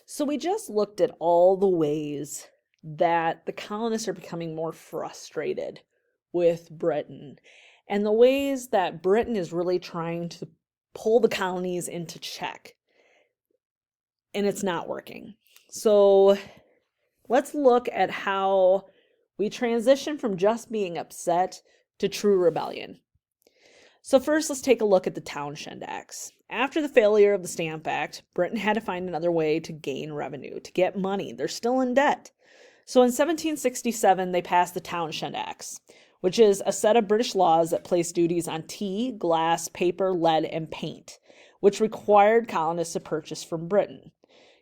So we just looked at all the ways that the colonists are becoming more frustrated with Britain and the ways that Britain is really trying to pull the colonies into check, and it's not working. So let's look at how we transition from just being upset to true rebellion. So first, let's take a look at the Townshend Acts. After the failure of the Stamp Act, Britain had to find another way to gain revenue, to get money. They're still in debt. So in 1767, they passed the Townshend Acts, which is a set of British laws that placed duties on tea, glass, paper, lead, and paint, which required colonists to purchase from Britain.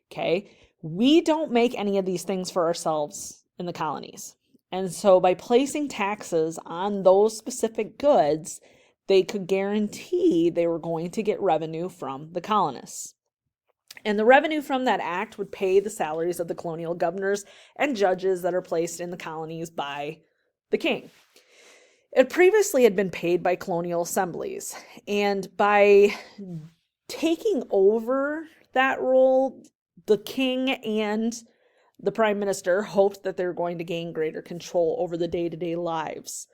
Okay, we don't make any of these things for ourselves in the colonies. And so by placing taxes on those specific goods, they could guarantee they were going to get revenue from the colonists. And the revenue from that act would pay the salaries of the colonial governors and judges that are placed in the colonies by the king. It previously had been paid by colonial assemblies, and by taking over that role, the king and the prime minister hoped that they were going to gain greater control over the day-to-day lives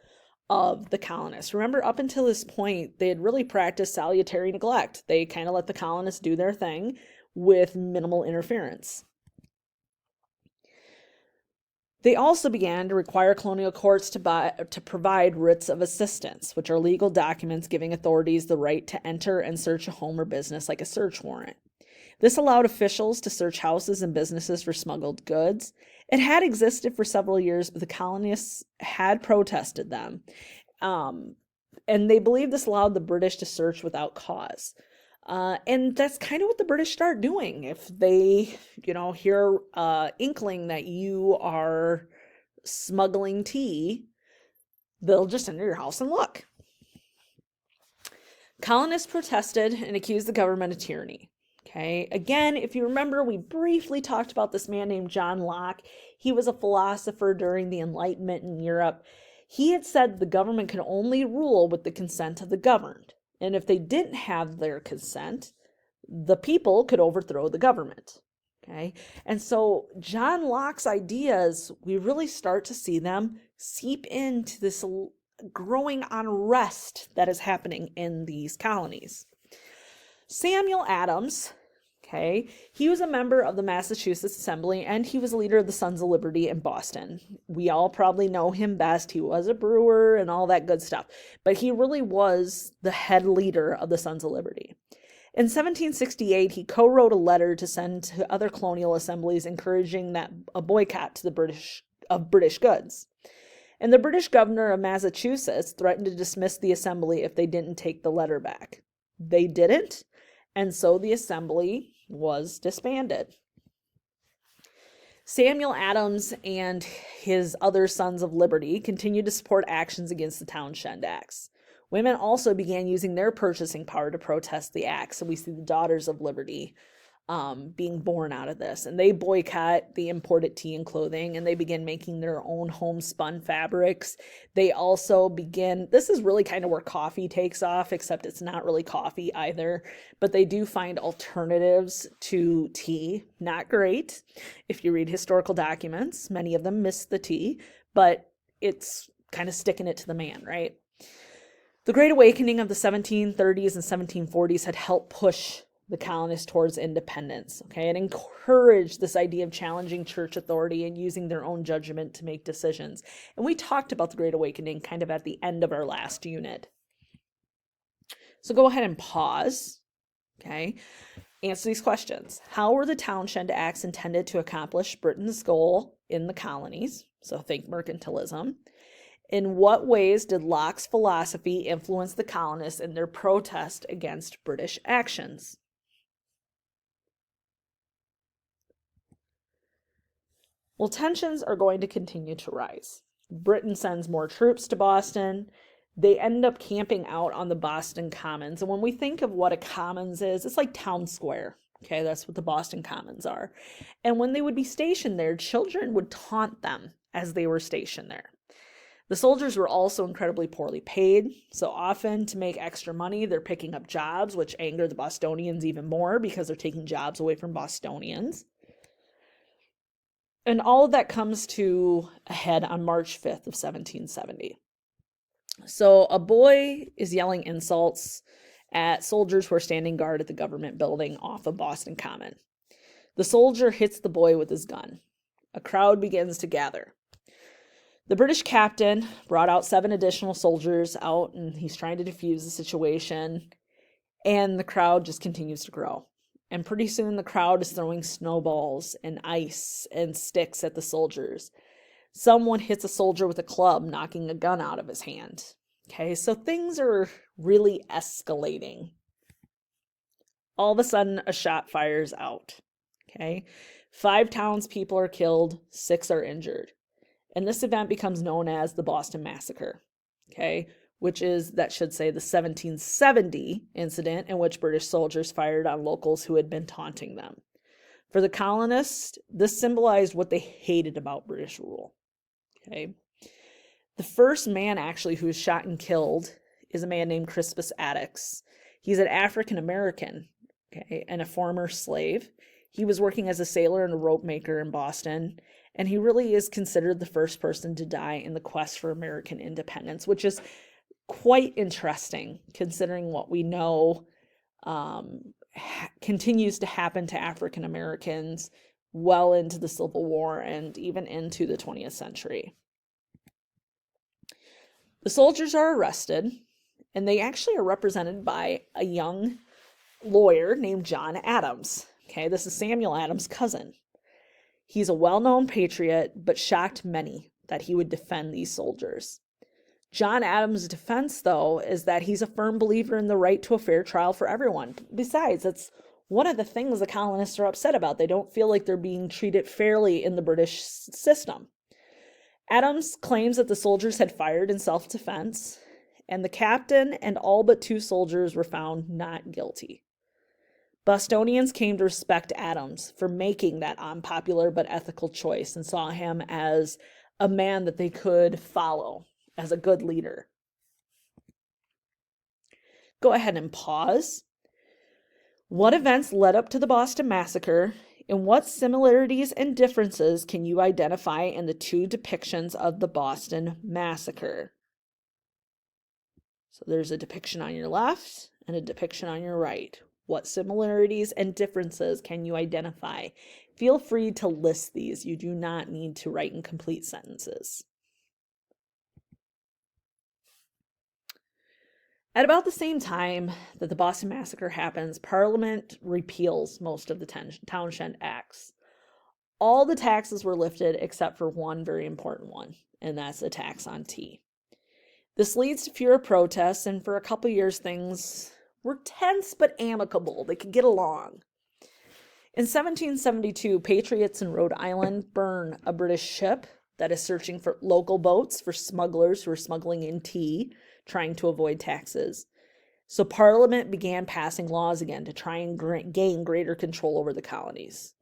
of the colonists. Remember, up until this point, they had really practiced salutary neglect. They kind of let the colonists do their thing with minimal interference. They also began to require colonial courts to provide writs of assistance, which are legal documents giving authorities the right to enter and search a home or business, like a search warrant. This allowed officials to search houses and businesses for smuggled goods. It had existed for several years, but the colonists had protested them. And they believed this allowed the British to search without cause. And that's kind of what the British start doing. If they, hear inkling that you are smuggling tea, they'll just enter your house and look. Colonists protested and accused the government of tyranny. Okay, again, if you remember, we briefly talked about this man named John Locke. He was a philosopher during the Enlightenment in Europe. He had said the government could only rule with the consent of the governed. And if they didn't have their consent, the people could overthrow the government. Okay, and so John Locke's ideas, we really start to see them seep into this growing unrest that is happening in these colonies. Samuel Adams, he was a member of the Massachusetts Assembly, and he was a leader of the Sons of Liberty in Boston. We all probably know him best. He was a brewer and all that good stuff, but he really was the head leader of the Sons of Liberty. In 1768, he co-wrote a letter to send to other colonial assemblies encouraging a boycott to the British goods. And the British governor of Massachusetts threatened to dismiss the assembly if they didn't take the letter back. They didn't, and so the assembly was disbanded. Samuel Adams and his other Sons of Liberty continued to support actions against the Townshend Acts. Women also began using their purchasing power to protest the acts, and we see the Daughters of Liberty being born out of this. And they boycott the imported tea and clothing, and they begin making their own homespun fabrics. They also begin, this is really kind of where coffee takes off, except it's not really coffee either, but they do find alternatives to tea. Not great. If you read historical documents, many of them miss the tea, but it's kind of sticking it to the man, right? The Great Awakening of the 1730s and 1740s had helped push the colonists towards independence, and encouraged this idea of challenging church authority and using their own judgment to make decisions. And we talked about the Great Awakening kind of at the end of our last unit. So go ahead and pause, Answer these questions. How were the Townshend Acts intended to accomplish Britain's goal in the colonies? So think mercantilism. In what ways did Locke's philosophy influence the colonists in their protest against British actions? Well, tensions are going to continue to rise. Britain sends more troops to Boston. They end up camping out on the Boston Commons. And when we think of what a commons is, it's like town square. That's what the Boston Commons are. And when they would be stationed there, children would taunt them as they were stationed there. The soldiers were also incredibly poorly paid, so often to make extra money, they're picking up jobs, which anger the Bostonians even more because they're taking jobs away from Bostonians. And all of that comes to a head on March 5th of 1770. So a boy is yelling insults at soldiers who are standing guard at the government building off of Boston Common. The soldier hits the boy with his gun. A crowd begins to gather. The British captain brought out 7 additional soldiers out, and he's trying to defuse the situation. And the crowd just continues to grow. And pretty soon the crowd is throwing snowballs and ice and sticks at the soldiers. Someone hits a soldier with a club, knocking a gun out of his hand. Okay, so things are really escalating. All of a sudden, a shot fires out. Okay, 5 townspeople are killed, 6 are injured. And this event becomes known as the Boston Massacre. Okay, which is, that should say, the 1770 incident in which British soldiers fired on locals who had been taunting them. For the colonists, this symbolized what they hated about British rule. Okay. The first man actually who was shot and killed is a man named Crispus Attucks. He's an African American, okay, and a former slave. He was working as a sailor and a rope maker in Boston, and he really is considered the first person to die in the quest for American independence, which is quite interesting considering what we know continues to happen to African Americans well into the Civil War and even into the 20th century. The soldiers are arrested, and they actually are represented by a young lawyer named John Adams. Okay, this is Samuel Adams' cousin. He's a well-known patriot, but shocked many that he would defend these soldiers. John Adams' defense, though, is that he's a firm believer in the right to a fair trial for everyone. Besides, it's one of the things the colonists are upset about. They don't feel like they're being treated fairly in the British system. Adams claims that the soldiers had fired in self-defense, and the captain and all but 2 soldiers were found not guilty. Bostonians came to respect Adams for making that unpopular but ethical choice and saw him as a man that they could follow, as a good leader. Go ahead and pause. What events led up to the Boston Massacre, and what similarities and differences can you identify in the 2 depictions of the Boston Massacre? So there's a depiction on your left and a depiction on your right. What similarities and differences can you identify? Feel free to list these. You do not need to write in complete sentences. At about the same time that the Boston Massacre happens, Parliament repeals most of the Townshend Acts. All the taxes were lifted except for one very important one, and that's the tax on tea. This leads to fewer protests, and for a couple years things were tense but amicable. They could get along. In 1772, patriots in Rhode Island burn a British ship that is searching for local boats for smugglers who are smuggling in tea, trying to avoid taxes. So Parliament began passing laws again to try and gain greater control over the colonies.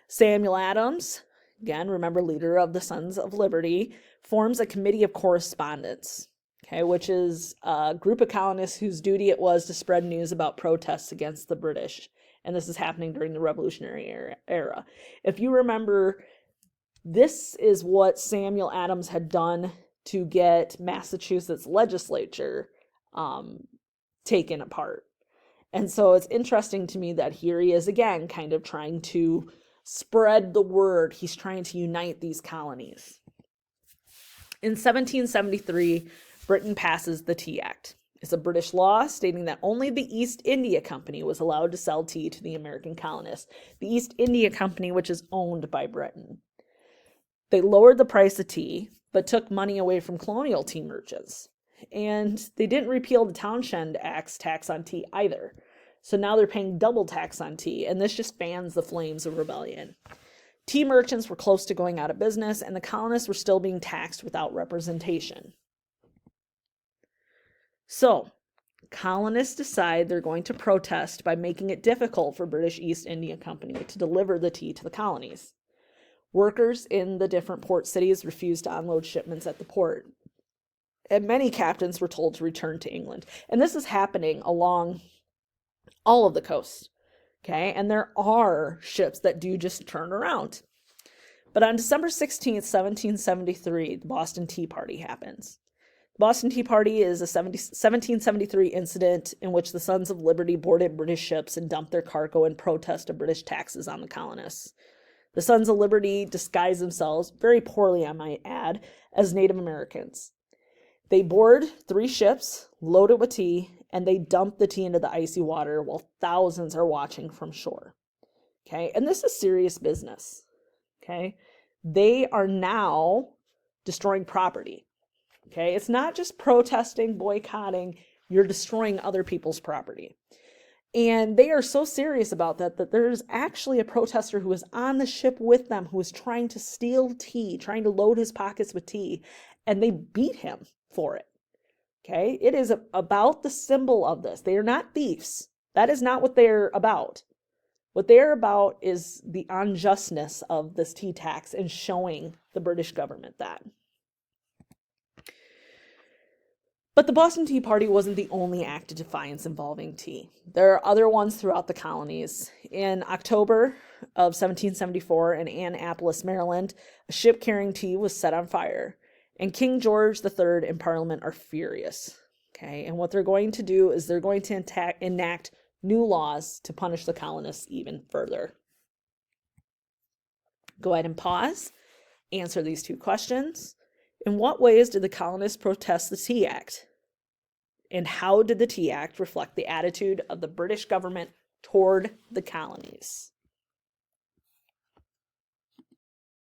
Samuel Adams, again, remember, leader of the Sons of Liberty, forms a committee of correspondence, okay, which is a group of colonists whose duty it was to spread news about protests against the British. And this is happening during the Revolutionary era. If you remember, this is what Samuel Adams had done to get Massachusetts legislature taken apart. And so it's interesting to me that here he is again, kind of trying to spread the word. He's trying to unite these colonies. In 1773, Britain passes the Tea Act. It's a British law stating that only the East India Company was allowed to sell tea to the American colonists. The East India Company, which is owned by Britain. They lowered the price of tea, but took money away from colonial tea merchants. And they didn't repeal the Townshend Act's tax on tea either. So now they're paying double tax on tea, and this just fans the flames of rebellion. Tea merchants were close to going out of business, and the colonists were still being taxed without representation. So, colonists decide they're going to protest by making it difficult for British East India Company to deliver the tea to the colonies. Workers in the different port cities refused to unload shipments at the port. And many captains were told to return to England. And this is happening along all of the coast. Okay, and there are ships that do just turn around. But on December 16th, 1773, the Boston Tea Party happens. The Boston Tea Party is a 1773 incident in which the Sons of Liberty boarded British ships and dumped their cargo in protest of British taxes on the colonists. The Sons of Liberty disguised themselves, very poorly I might add, as Native Americans. They board 3 ships, loaded with tea, and they dump the tea into the icy water while thousands are watching from shore. Okay, and this is serious business. Okay, they are now destroying property. Okay, it's not just protesting, boycotting, you're destroying other people's property. And they are so serious about that there's actually a protester who was on the ship with them who was trying to steal tea, trying to load his pockets with tea, and they beat him for it. Okay, it is about the symbol of this. They are not thieves. That is not what they're about. What they're about is the unjustness of this tea tax and showing the British government that. But the Boston Tea Party wasn't the only act of defiance involving tea. There are other ones throughout the colonies. In October of 1774 in Annapolis, Maryland, a ship carrying tea was set on fire. And King George III and Parliament are furious. Okay, and what they're going to do is they're going to enact new laws to punish the colonists even further. Go ahead and pause. Answer these 2 questions. In what ways did the colonists protest the Tea Act? And how did the Tea Act reflect the attitude of the British government toward the colonies?